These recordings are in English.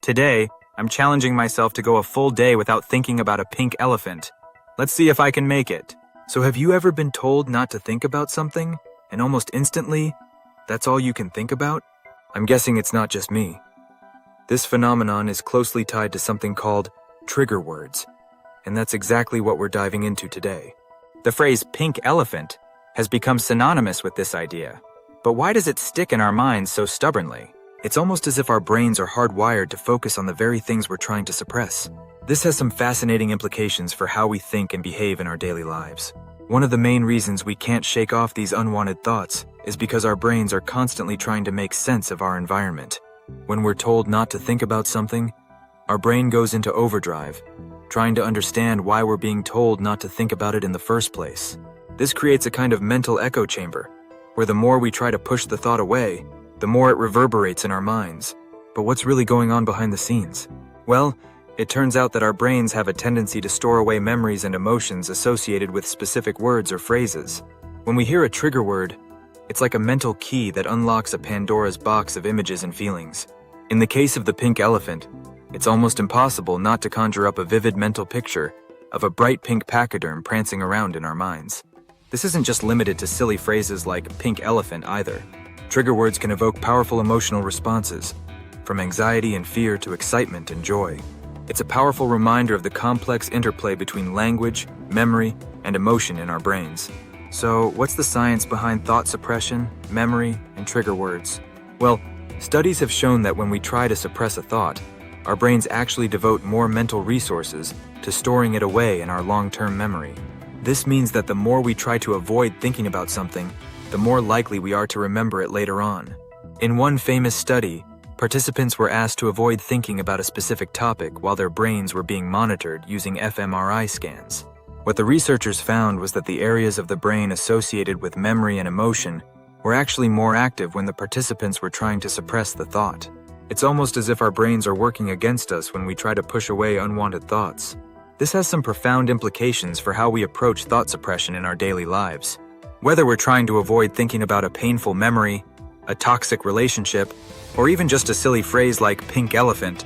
Today, I'm challenging myself to go a full day without thinking about a pink elephant. Let's see if I can make it. So have you ever been told not to think about something, and almost instantly, that's all you can think about? I'm guessing it's not just me. This phenomenon is closely tied to something called trigger words, and that's exactly what we're diving into today. The phrase pink elephant has become synonymous with this idea. But why does it stick in our minds so stubbornly? It's almost as if our brains are hardwired to focus on the very things we're trying to suppress. This has some fascinating implications for how we think and behave in our daily lives. One of the main reasons we can't shake off these unwanted thoughts is because our brains are constantly trying to make sense of our environment. When we're told not to think about something, our brain goes into overdrive, trying to understand why we're being told not to think about it in the first place. This creates a kind of mental echo chamber, where the more we try to push the thought away, the more it reverberates in our minds. But what's really going on behind the scenes? Well, it turns out that our brains have a tendency to store away memories and emotions associated with specific words or phrases. When we hear a trigger word, it's like a mental key that unlocks a Pandora's box of images and feelings. In the case of the pink elephant, it's almost impossible not to conjure up a vivid mental picture of a bright pink pachyderm prancing around in our minds. This isn't just limited to silly phrases like pink elephant either. Trigger words can evoke powerful emotional responses, from anxiety and fear to excitement and joy. It's a powerful reminder of the complex interplay between language, memory, and emotion in our brains. So, what's the science behind thought suppression, memory, and trigger words? Well, studies have shown that when we try to suppress a thought, our brains actually devote more mental resources to storing it away in our long-term memory. This means that the more we try to avoid thinking about something, the more likely we are to remember it later on. In one famous study, participants were asked to avoid thinking about a specific topic while their brains were being monitored using fMRI scans. What the researchers found was that the areas of the brain associated with memory and emotion were actually more active when the participants were trying to suppress the thought. It's almost as if our brains are working against us when we try to push away unwanted thoughts. This has some profound implications for how we approach thought suppression in our daily lives. Whether we're trying to avoid thinking about a painful memory, a toxic relationship, or even just a silly phrase like pink elephant,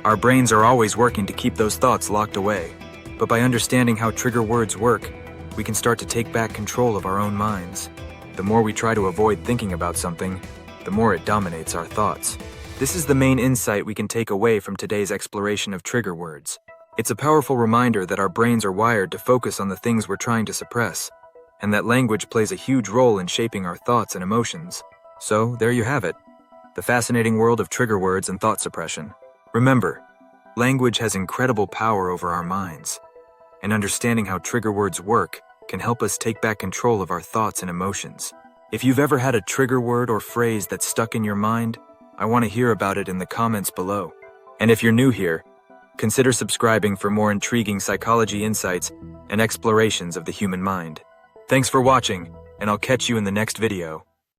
our brains are always working to keep those thoughts locked away. But by understanding how trigger words work, we can start to take back control of our own minds. The more we try to avoid thinking about something, the more it dominates our thoughts. This is the main insight we can take away from today's exploration of trigger words. It's a powerful reminder that our brains are wired to focus on the things we're trying to suppress, and that language plays a huge role in shaping our thoughts and emotions. So, there you have it, the fascinating world of trigger words and thought suppression. Remember, language has incredible power over our minds, and understanding how trigger words work can help us take back control of our thoughts and emotions. If you've ever had a trigger word or phrase that stuck in your mind, I want to hear about it in the comments below. And if you're new here, consider subscribing for more intriguing psychology insights and explorations of the human mind. Thanks for watching, and I'll catch you in the next video.